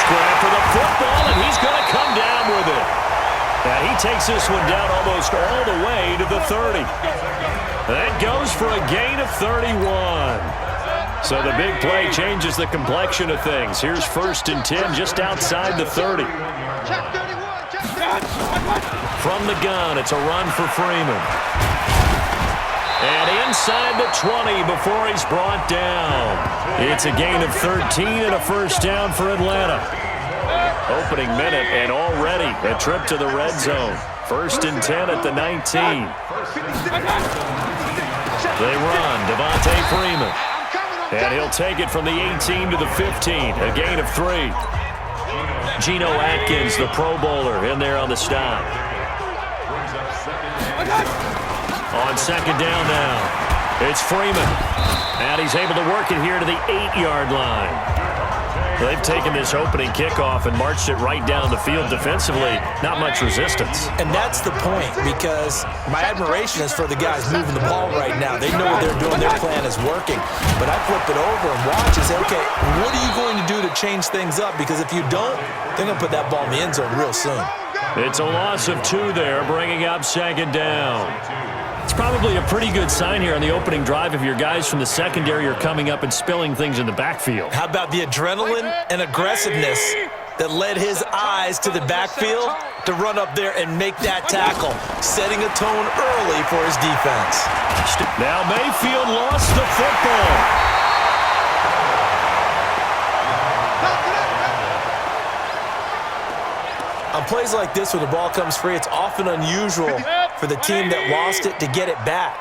Scrap for the football, and he's going to come down with it. And he takes this one down almost all the way to the 30. That goes for a gain of 31. So the big play changes the complexion of things. Here's 1st and 10 just outside the 30. From the gun, it's a run for Freeman. And inside the 20 before he's brought down. It's a gain of 13 and a first down for Atlanta. Opening minute and already a trip to the red zone. 1st and 10 at the 19. They run, Devontae Freeman. And he'll take it from the 18 to the 15, a gain of 3. Geno Atkins, the Pro Bowler, in there on the stop. On 2nd down now, it's Freeman. And he's able to work it here to the 8-yard line. They've taken this opening kickoff and marched it right down the field defensively. Not much resistance. And that's the point, because my admiration is for the guys moving the ball right now. They know what they're doing. Their plan is working. But I flip it over and watch and say, okay, what are you going to do to change things up? Because if you don't, they're going to put that ball in the end zone real soon. It's a loss of 2 there, bringing up 2nd down. It's probably a pretty good sign here on the opening drive if your guys from the secondary are coming up and spilling things in the backfield. How about the adrenaline and aggressiveness that led his eyes to the backfield to run up there and make that tackle, setting a tone early for his defense. Now Mayfield lost the football. On plays like this where the ball comes free, it's often unusual for the team that lost it to get it back,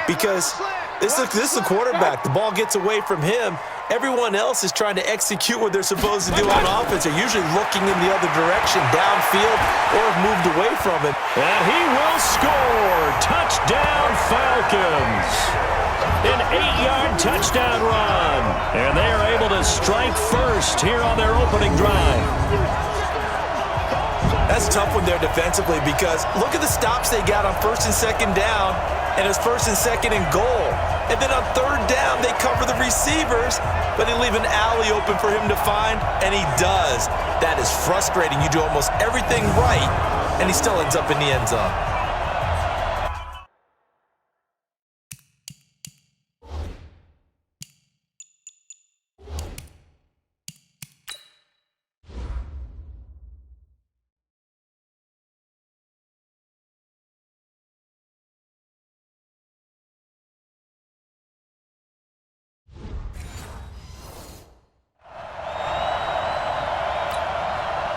because this is the quarterback. The ball gets away from him. Everyone else is trying to execute what they're supposed to do on offense. They're usually looking in the other direction, downfield, or have moved away from it. And he will score. Touchdown, Falcons. An 8-yard touchdown run. And they are able to strike first here on their opening drive. That's a tough one there defensively, because look at the stops they got on 1st and 2nd down, and it's 1st and 2nd and goal. And then on 3rd down, they cover the receivers, but they leave an alley open for him to find, and he does. That is frustrating. You do almost everything right, and he still ends up in the end zone.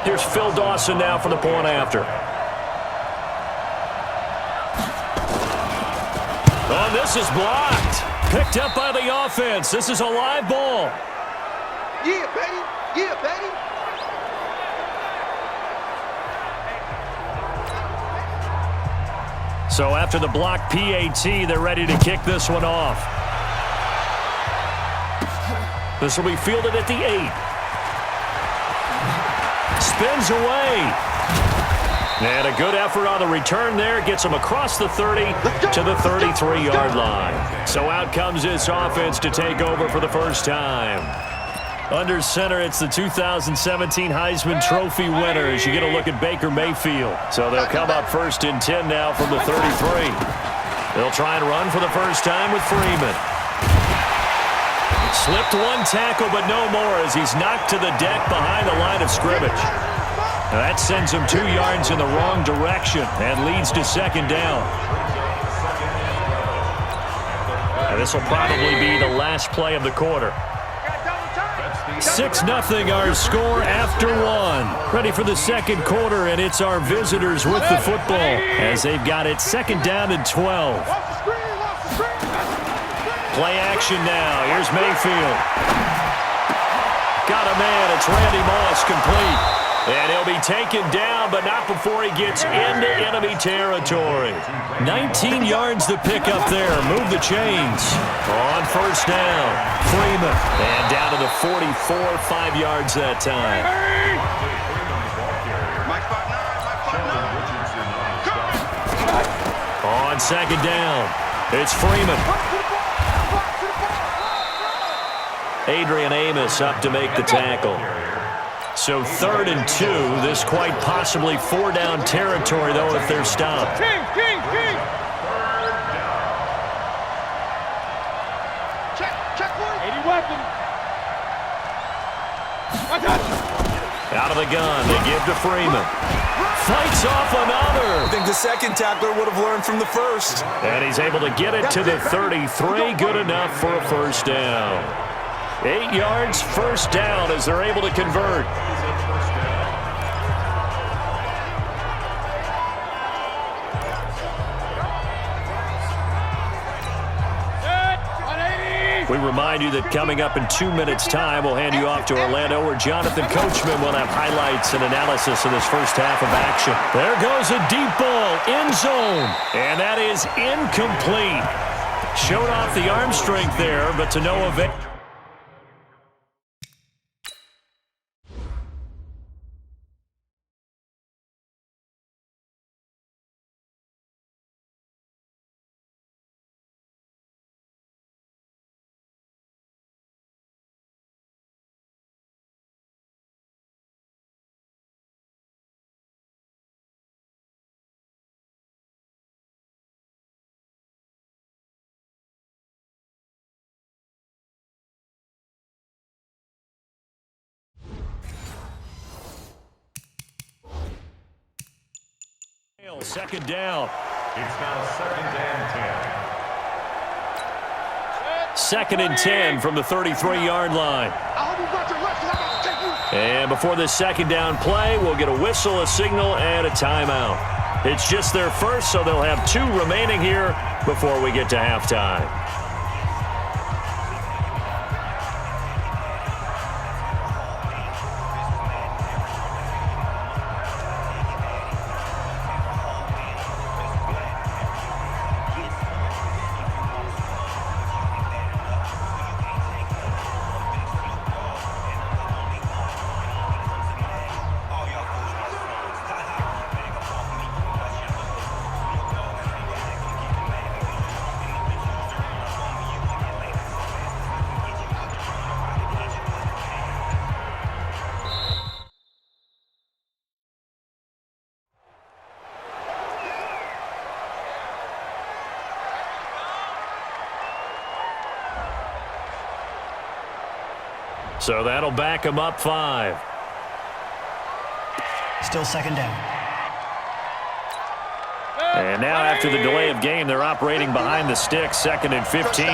Here's Phil Dawson now for the point after. Oh, this is blocked. Picked up by the offense. This is a live ball. Yeah, baby. Yeah, baby. So after the block PAT, they're ready to kick this one off. This will be fielded at the 8. Spins away. And a good effort on the return there. Gets him across the 30 to the 33-yard line. So out comes this offense to take over for the first time. Under center, it's the 2017 Heisman Trophy winner as you get a look at Baker Mayfield. So they'll come up 1st and 10 now from the 33. They'll try and run for the first time with Freeman. Slipped one tackle, but no more as he's knocked to the deck behind the line of scrimmage. Now that sends him 2 yards in the wrong direction and leads to 2nd down. Now this will probably be the last play of the quarter. 6-0 our score after 1. Ready for the 2nd quarter, and it's our visitors with the football as they've got it 2nd down and 12. Play action now. Here's Mayfield. Got a man. It's Randy Moss, complete. And he'll be taken down, but not before he gets into enemy territory. 19 yards to pick up there. Move the chains. On 1st down, Freeman. And down to the 44, 5 yards that time. On 2nd down, it's Freeman. Adrian Amos up to make the tackle. So 3rd and 2. This quite possibly 4-down territory, though, if they're stopped. King. Check one. 80 weapon. Out of the gun, they give to Freeman. Fights off another. I think the second tackler would have learned from the first. And he's able to get it to the 33. Good enough for a first down. 8 yards, first down as they're able to convert. We remind you that coming up in 2 minutes' time, we'll hand you off to Orlando, where Jonathan Coachman will have highlights and analysis of this first half of action. There goes a deep ball, end zone, and that is incomplete. Showed off the arm strength there, but to no avail. Second down. It's now 2nd and 10. 2nd and 10 from the 33-yard line. And before this second down play, we'll get a whistle, a signal, and a timeout. It's just their first, so they'll have 2 remaining here before we get to halftime. So that'll back them up 5. Still second down. And now after the delay of game, they're operating behind the sticks, 2nd and 15.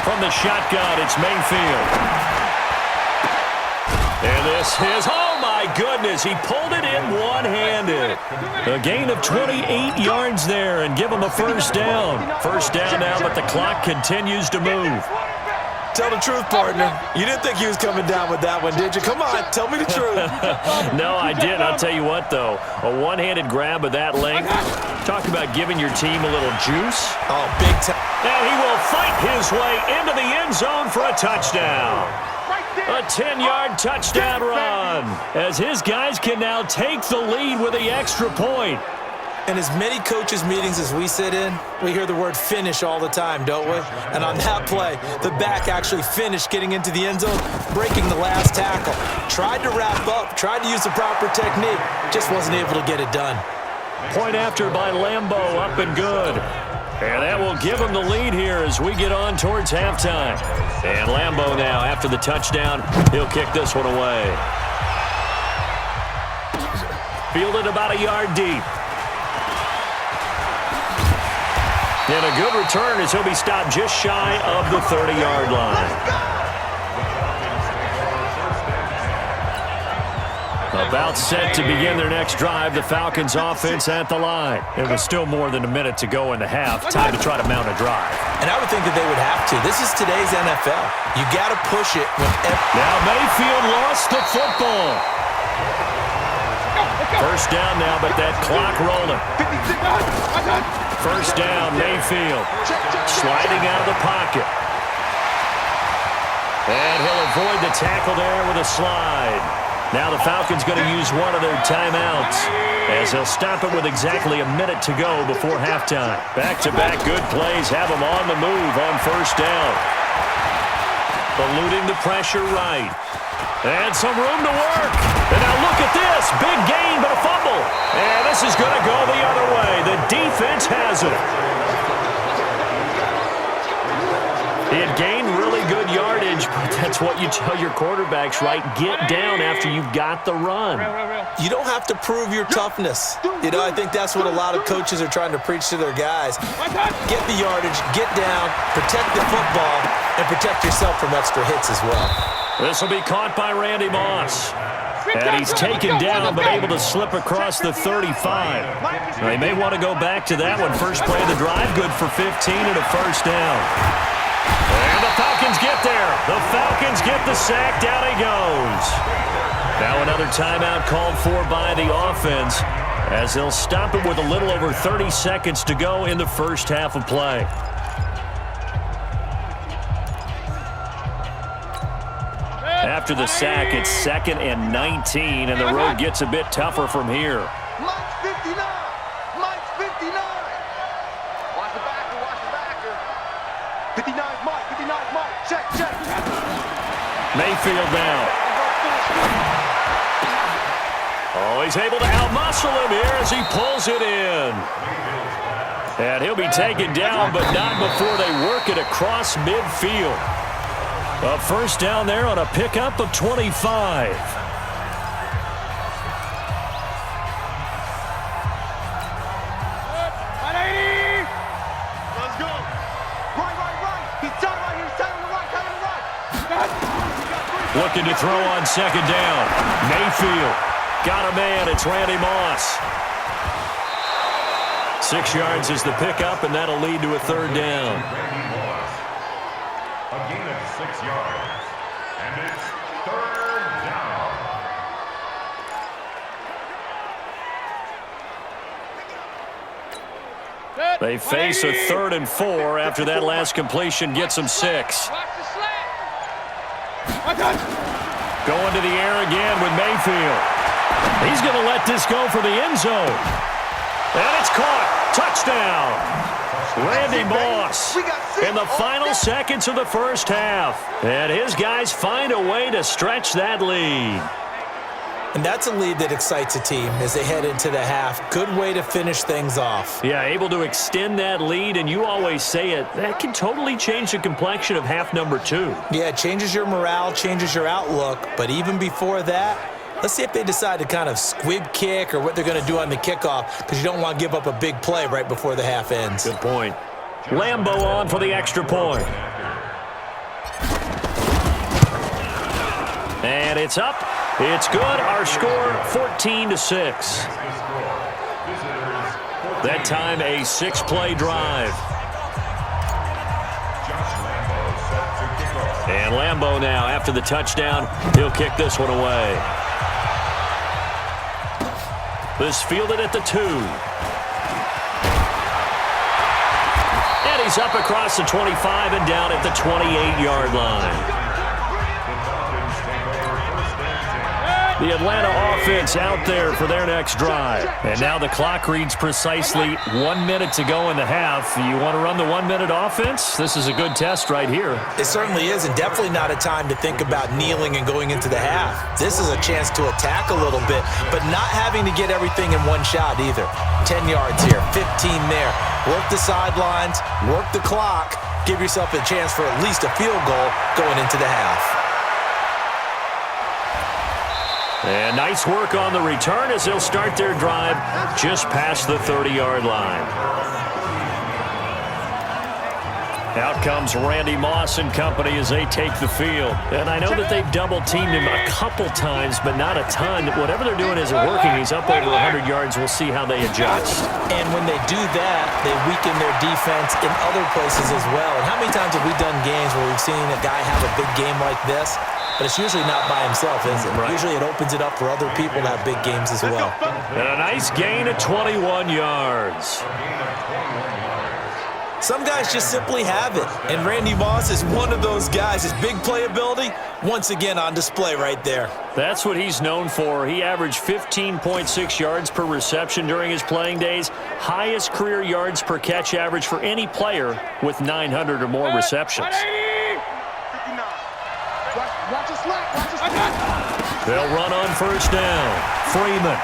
From the shotgun, it's Mayfield. And this is, oh my goodness, he pulled it in one-handed. A gain of 28 yards there and give him a first down. First down now, but the clock continues to move. Tell the truth, partner. You didn't think he was coming down with that one, did you? Come on, tell me the truth. No, I didn't. I'll tell you what, though. A one-handed grab of that length. Talk about giving your team a little juice. Oh, big time. And he will fight his way into the end zone for a touchdown. A 10-yard touchdown run as his guys can now take the lead with the extra point. In as many coaches' meetings as we sit in, we hear the word finish all the time, don't we? And on that play, the back actually finished getting into the end zone, breaking the last tackle. Tried to wrap up, tried to use the proper technique, just wasn't able to get it done. Point after by Lambo, up and good. And that will give him the lead here as we get on towards halftime. And Lambo now, after the touchdown, he'll kick this one away. Fielded about a yard deep. And a good return as he'll be stopped just shy of the 30-yard line. About set to begin their next drive, the Falcons offense at the line. It was still more than a minute to go in the half. Time to try to mount a drive. And I would think that they would have to. This is today's NFL. You got to push it. Now Mayfield lost the football. First down now, but that clock rolling. First down, Mayfield. Sliding out of the pocket. And he'll avoid the tackle there with a slide. Now the Falcons going to use one of their timeouts as they'll stop it with exactly a minute to go before halftime. Back-to-back good plays have them on the move on first down. Eluding the pressure right. And some room to work. And now look at this. Big gain, but a fumble. And this is going to go the other way. The defense has it. He had gained really good yardage, but that's what you tell your quarterbacks, right? Get down after you've got the run. You don't have to prove your toughness. You know, I think that's what a lot of coaches are trying to preach to their guys. Get the yardage, get down, protect the football, and protect yourself from extra hits as well. This will be caught by Randy Moss. And he's taken down, but able to slip across the 35. They may want to go back to that one. First play of the drive, good for 15 and a first down. And the Falcons get there. The Falcons get the sack. Down he goes. Now another timeout called for by the offense as they'll stop it with a little over 30 seconds to go in the first half of play. After the sack, it's 2nd and 19, and the road gets a bit tougher from here. Mike's 59. Mike's 59. Watch the backer. Watch the backer. 59's Mike. 59's Mike. Check. Mayfield now. Oh, he's able to outmuscle him here as he pulls it in. And he'll be taken down, but not before they work it across midfield. A first down there on a pickup of 25. 180. Let's go. Right. He's tight right here. He's tight on the right. Looking to throw on second down. Mayfield. Got a man. It's Randy Moss. 6 yards is the pickup, and that'll lead to a third down. A gain of 6 yards. And it's third down. They face a 3rd and 4 after that last completion gets them 6. Going to the air again with Mayfield. He's going to let this go for the end zone. And it's caught. Touchdown. Randy Moss in the final seconds of the first half. And his guys find a way to stretch that lead. And that's a lead that excites a team as they head into the half. Good way to finish things off. Yeah, able to extend that lead, and you always say it, that can totally change the complexion of half number 2. Yeah, it changes your morale, changes your outlook. But even before that, let's see if they decide to kind of squib kick or what they're going to do on the kickoff, because you don't want to give up a big play right before the half ends. Good point. Lambo on for the extra point. And it's up. It's good. Our score, 14-6. That time, a 6-play drive. And Lambo now, after the touchdown, he'll kick this one away. This fielded at the 2. And he's up across the 25 and down at the 28-yard line. The Atlanta offense out there for their next drive. And now the clock reads precisely 1 minute to go in the half. You want to run the 1-minute offense? This is a good test right here. It certainly is, and definitely not a time to think about kneeling and going into the half. This is a chance to attack a little bit, but not having to get everything in one shot either. 10 yards here, 15 there. Work the sidelines, work the clock, give yourself a chance for at least a field goal going into the half. And nice work on the return as they'll start their drive just past the 30-yard line. Out comes Randy Moss and company as they take the field. And I know that they've double-teamed him a couple times, but not a ton. Whatever they're doing isn't working. He's up over 100 yards. We'll see how they adjust. And when they do that, they weaken their defense in other places as well. And how many times have we done games where we've seen a guy have a big game like this? But it's usually not by himself, is it? Right. Usually it opens it up for other people to have big games as well. And a nice gain of 21 yards. Some guys just simply have it, and Randy Moss is one of those guys. His big playability, once again on display right there. That's what he's known for. He averaged 15.6 yards per reception during his playing days, highest career yards per catch average for any player with 900 or more receptions. They'll run on first down. Freeman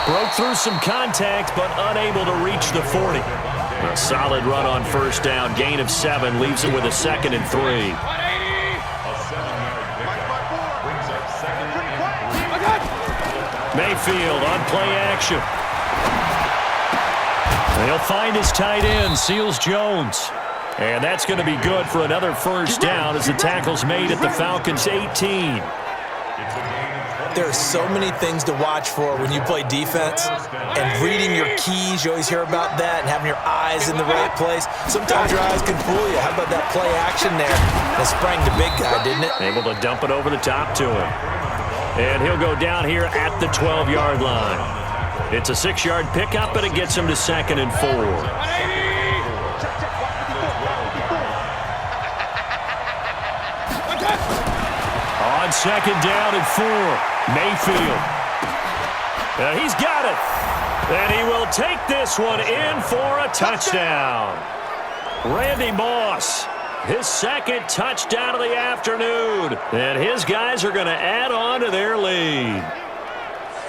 broke through some contact, but unable to reach the 40. A solid run on first down. Gain of 7 leaves him with a 2nd and 3. Mayfield on play action. They'll find his tight end, Seals Jones. And that's going to be good for another first down as the tackle's made at the Falcons' 18. There are so many things to watch for when you play defense, and reading your keys, you always hear about that, and having your eyes in the right place. Sometimes your eyes can fool you. How about that play action there? That sprang the big guy, didn't it? Able to dump it over the top to him. And he'll go down here at the 12-yard line. It's a 6-yard pickup, and it gets him to 2nd and 4. On 2nd down and 4. Mayfield. He's got it. And he will take this one in for a touchdown. Randy Moss, his 2nd touchdown of the afternoon. And his guys are going to add on to their lead.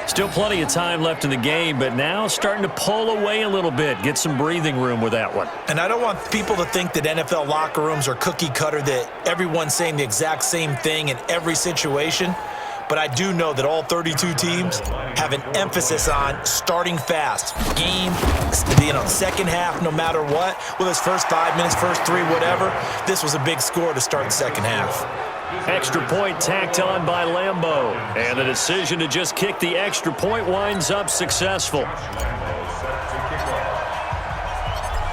Still plenty of time left in the game, but now starting to pull away a little bit. Get some breathing room with that one. And I don't want people to think that NFL locker rooms are cookie cutter, that everyone's saying the exact same thing in every situation. But I do know that all 32 teams have an emphasis on starting fast. Game, second half, no matter what. Whether it's first 5 minutes, first 3, whatever. This was a big score to start the second half. Extra point tacked on by Lambeau. And the decision to just kick the extra point winds up successful.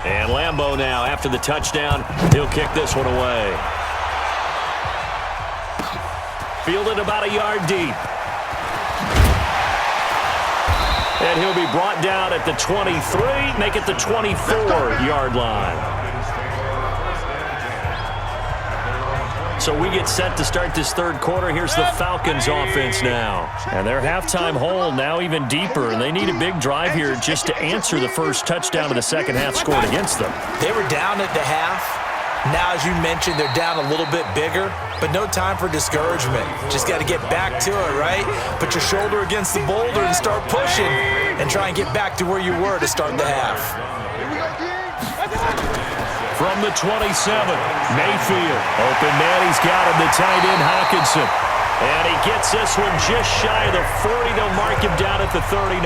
And Lambeau now, after the touchdown, he'll kick this one away. Fielded about a yard deep. And he'll be brought down at the 23, make it the 24-yard line. So we get set to start this third quarter. Here's the Falcons offense now. And their halftime hole now even deeper. And they need a big drive here just to answer the first touchdown of the second half scored against them. They were down at the half. Now, as you mentioned, they're down a little bit bigger, but no time for discouragement. Just got to get back to it, right? Put your shoulder against the boulder and start pushing and try and get back to where you were to start the half. From the 27, Mayfield. Open man, he's got him, the tight end, Hawkinson. And he gets this one just shy of the 40. They'll mark him down at the 39.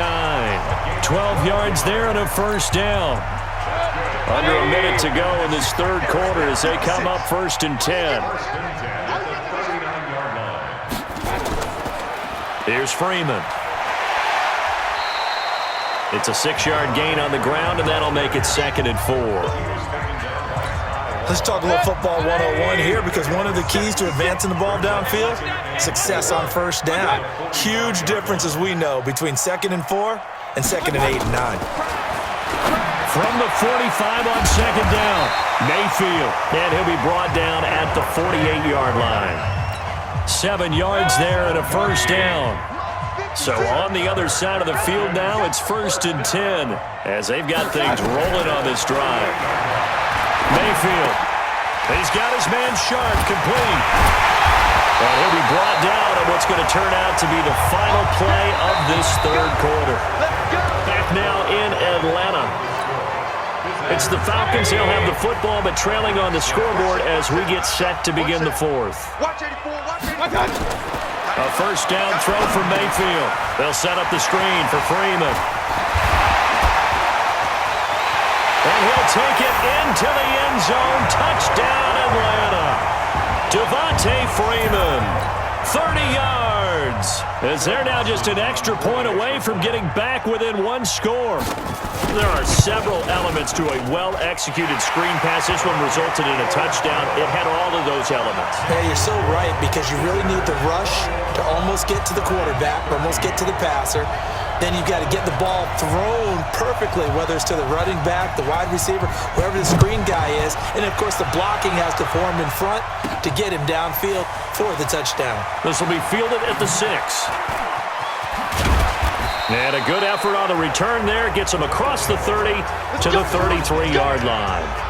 12 yards there and a first down. Under a minute to go in this third quarter as they come up 1st and 10. Here's Freeman. It's a 6-yard gain on the ground, and that'll make it 2nd and 4. Let's talk a little football 101 here, because one of the keys to advancing the ball downfield, success on first down. Huge difference, as we know, between 2nd and 4 and 2nd and 8 and 9. From the 45 on 2nd down, Mayfield. And he'll be brought down at the 48-yard line. 7 yards there and a first down. So on the other side of the field now, it's 1st and 10 as they've got things rolling on this drive. Mayfield. He's got his man sharp, complete. And he'll be brought down on what's going to turn out to be the final play of this third quarter. Back now in Atlanta. It's the Falcons. They'll have the football, but trailing on the scoreboard as we get set to begin the fourth. A first down throw for Mayfield. They'll set up the screen for Freeman. And he'll take it into the end zone. Touchdown, Atlanta. Devontae Freeman, 30 yards. As they're now just an extra point away from getting back within one score. There are several elements to a well-executed screen pass. This one resulted in a touchdown. It had all of those elements. Yeah, you're so right, because you really need the rush to almost get to the quarterback, almost get to the passer. then you've got to get the ball thrown perfectly, whether it's to the running back, the wide receiver, whoever the screen guy is. And, of course, the blocking has to form in front to get him downfield for the touchdown. This will be fielded at the 6. And a good effort on the return there. Gets him across the 30 to the 33-yard line.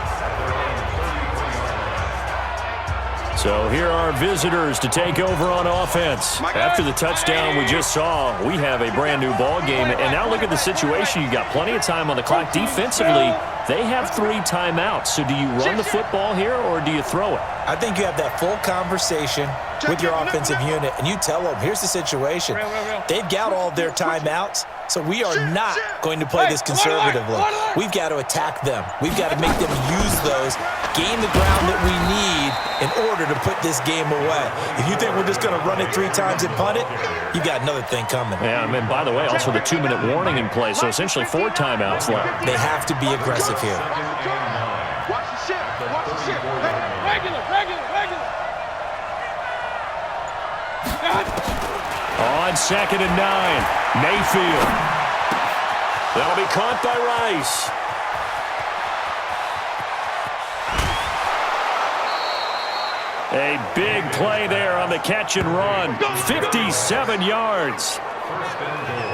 So here are visitors to take over on offense. After the touchdown we just saw, we have a brand-new ball game. And now look at the situation. You've got plenty of time on the clock. Defensively, they have 3 timeouts. So do you run the football here or do you throw it? I think you have that full conversation with your offensive unit, and you tell them, here's the situation. They've got all their timeouts, so we are not going to play this conservatively. We've got to attack them. We've got to make them use those, gain the ground that we need in order to put this game away. If you think we're just going to run it 3 times and punt it, you've got another thing coming. Yeah, and by the way, also the 2-minute warning in play, so essentially 4 timeouts left. They have to be aggressive here. Watch the shift. Watch the shift. Regular. On 2nd and 9, Mayfield. That'll be caught by Rice. A big play there on the catch and run. 57 yards.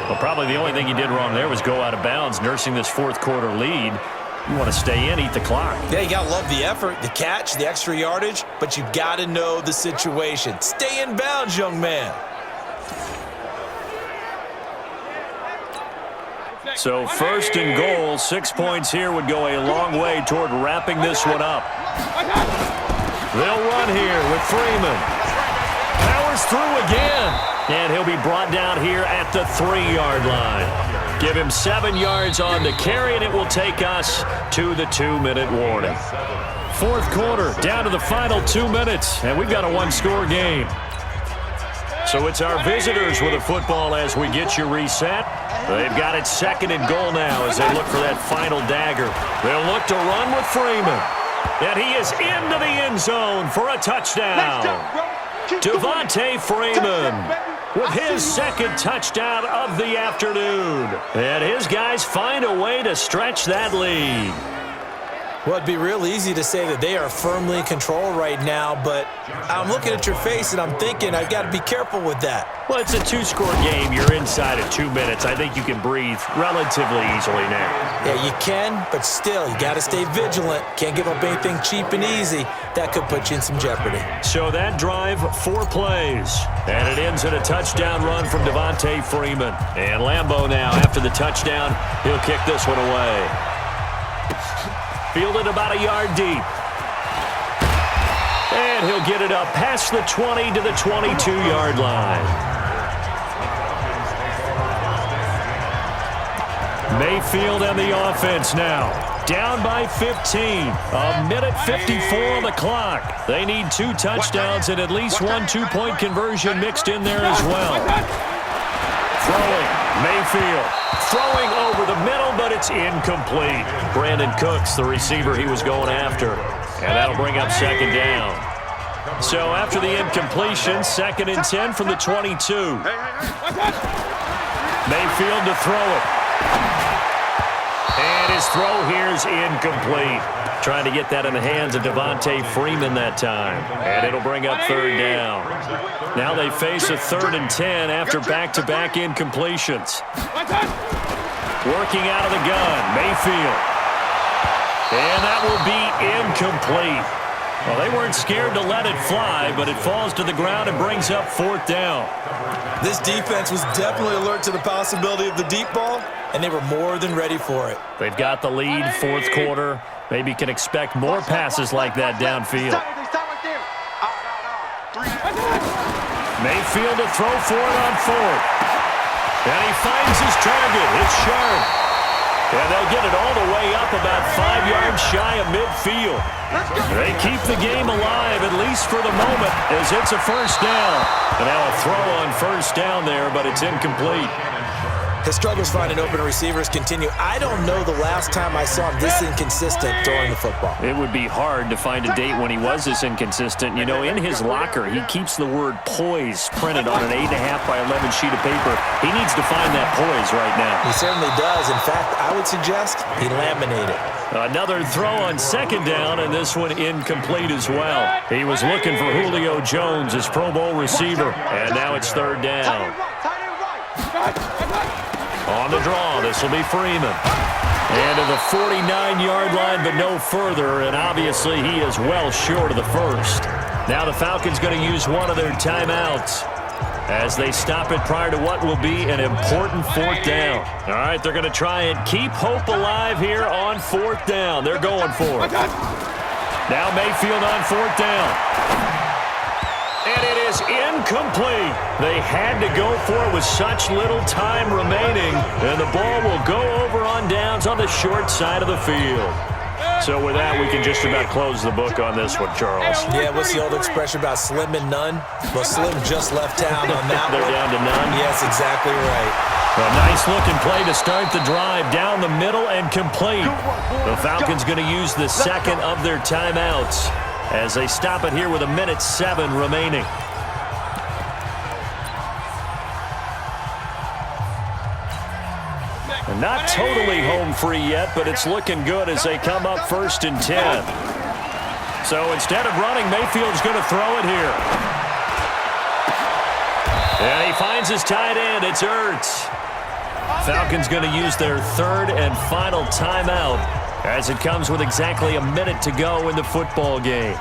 Well, probably the only thing he did wrong there was go out of bounds, nursing this 4th quarter lead. You want to stay in, eat the clock. Yeah, you got to love the effort, the catch, the extra yardage, but you got to know the situation. Stay in bounds, young man. So 1st and goal, 6 points here would go a long way toward wrapping this one up. They'll run here with Freeman. Powers through again. And he'll be brought down here at the 3-yard line. Give him 7 yards on the carry, and it will take us to the 2-minute warning. 4th quarter, down to the final 2 minutes, and we've got a 1-score game. So it's our visitors with the football as we get you reset. They've got it 2nd and goal now as they look for that final dagger. They'll look to run with Freeman. And he is into the end zone for a touchdown. Devontae Freeman with his 2nd touchdown of the afternoon. And his guys find a way to stretch that lead. Well, it'd be real easy to say that they are firmly in control right now, but I'm looking at your face and I'm thinking I've got to be careful with that. Well, it's a 2-score game. You're inside of 2 minutes. I think you can breathe relatively easily now. Yeah, you can, but still, you got to stay vigilant. Can't give up anything cheap and easy. That could put you in some jeopardy. So that drive, 4 plays, and it ends in a touchdown run from Devontae Freeman. And Lambeau now, after the touchdown, he'll kick this one away. Fielded about a yard deep. And he'll get it up past the 20 to the 22-yard line. Mayfield and the offense now. Down by 15. A minute 54 on the clock. They need 2 touchdowns and at least 1 2-point conversion mixed in there as well. Throwing. Mayfield. Throwing over the middle, but it's incomplete. Brandon Cooks, the receiver he was going after. And that'll bring up 2nd down. So after the incompletion, 2nd and 10 from the 22. Mayfield to throw it. And his throw here is incomplete. Trying to get that in the hands of Devontae Freeman that time. And it'll bring up 3rd down. Now they face a 3rd and 10 after back-to-back incompletions. Working out of the gun, Mayfield. And that will be incomplete. Well, they weren't scared to let it fly, but it falls to the ground and brings up 4th down. This defense was definitely alert to the possibility of the deep ball, and they were more than ready for it. They've got the lead, 4th quarter. Maybe can expect more passes like that downfield. Mayfield to throw for it on 4th. And he finds his target. It's sharp. And they'll get it all the way up about 5 yards shy of midfield. They keep the game alive, at least for the moment, as it's a 1st down. And now a throw on 1st down there, but it's incomplete. His struggles finding open receivers continue. I don't know the last time I saw him this inconsistent throwing the football. It would be hard to find a date when he was this inconsistent. You know, in his locker, he keeps the word poise printed on an 8.5 by 11 sheet of paper. He needs to find that poise right now. He certainly does. In fact, I would suggest he laminated. Another throw on second down, and this one incomplete as well. He was looking for Julio Jones, his Pro Bowl receiver, and now it's third down. On the draw, this will be Freeman. And to the 49-yard line, but no further, and obviously he is well short of the first. Now the Falcons going to use one of their timeouts as they stop it prior to what will be an important fourth down. All right, they're going to try and keep hope alive here on fourth down. They're going for it. Now Mayfield on fourth down. And it is incomplete. They had to go for it with such little time remaining, and the ball will go over on downs on the short side of the field. So with that, we can just about close the book on this one, Charles. Yeah, what's the old expression about slim and none? Well, Slim just left town on that They're one. down to none? Yes, exactly right. A nice-looking play to start the drive down the middle and complete. The Falcons going to use the second of their timeouts as they stop it here with 1:07 remaining. Not totally home free yet, but it's looking good as they come up 1st and 10. So instead of running, Mayfield's going to throw it here. And he finds his tight end. It's Ertz. Falcons going to use their third and final timeout as it comes with exactly a minute to go in the football game.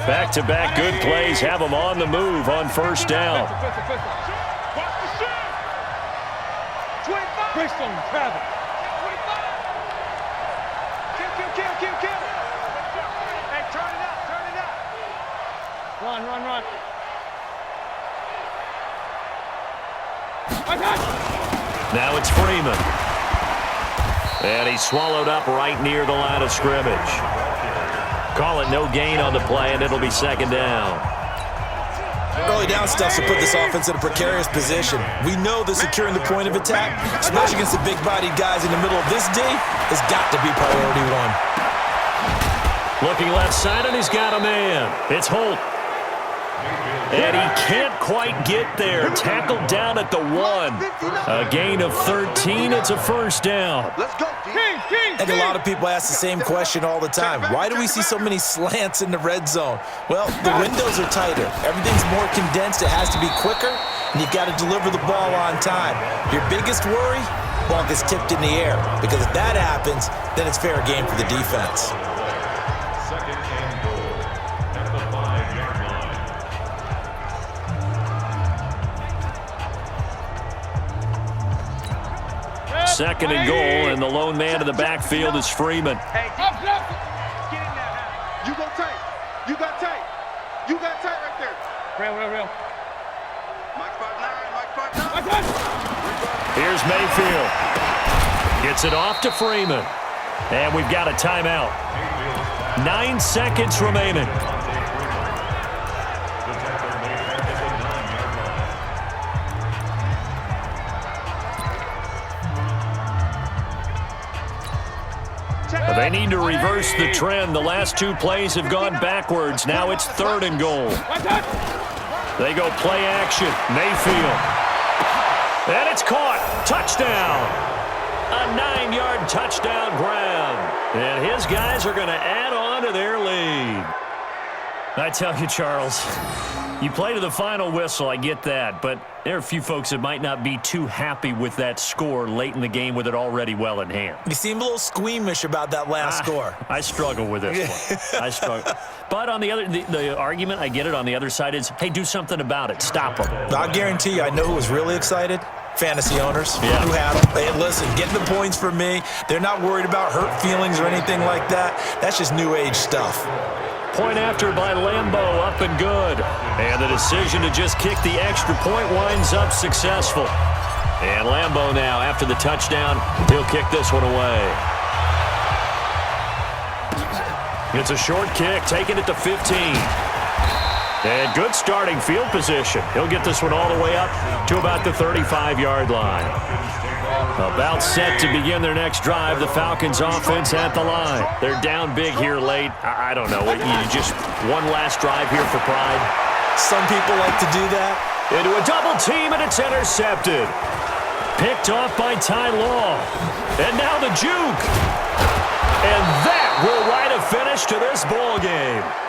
Back-to-back good plays have them on the move on first down. Travel. Kill. Hey, turn it up. Run. Now it's Freeman. And he's swallowed up right near the line of scrimmage. Call it no gain on the play, and it'll be second down. Early down stuff to put this offense in a precarious position. We know that securing the point of attack, especially against the big-bodied guys in the middle of this D, has got to be priority one. Looking left side, and he's got a man. It's Holt. And he can't quite get there. Tackled down at the 1. A gain of 13. It's a first down. Let's go. I think a lot of people ask the same question all the time. Why do we see so many slants in the red zone? Well, the windows are tighter. Everything's more condensed. It has to be quicker, and you've got to deliver the ball on time. Your biggest worry? Ball gets tipped in the air. Because if that happens, then it's fair game for the defense. Second and goal at the 5-yard line. Second and goal, and the lone man in the backfield is Freeman. Hey, get in there. You go tight. You got tight right there. Real. Mike 5'9". Here's Mayfield. Gets it off to Freeman. And we've got a timeout. 9 seconds remaining. They need to reverse the trend. The last 2 plays have gone backwards. Now it's third and goal. They go play action. Mayfield. And it's caught. Touchdown. A 9-yard touchdown grab. And his guys are going to add on to their lead. I tell you, Charles, you play to the final whistle, I get that, but there are a few folks that might not be too happy with that score late in the game with it already well in hand. You seem a little squeamish about that last score. I struggle with this one. I struggle. But on the other, the argument, I get it, on the other side is, hey, do something about it. Stop them. I guarantee you, I know who was really excited. Fantasy owners Yeah. who had them. Hey, listen, getting the points for me. They're not worried about hurt feelings or anything like that. That's just new age stuff. Point after by Lambeau, up and good. And the decision to just kick the extra point winds up successful. And Lambeau now, after the touchdown, he'll kick this one away. It's a short kick, taking it to 15. And good starting field position. He'll get this one all the way up to about the 35-yard line. About set to begin their next drive. The Falcons offense at the line. They're down big here late. I don't know. You just one last drive here for pride. Some people like to do that. Into a double team, and it's intercepted. Picked off by Ty Law. And now the juke. And that will write a finish to this ball game.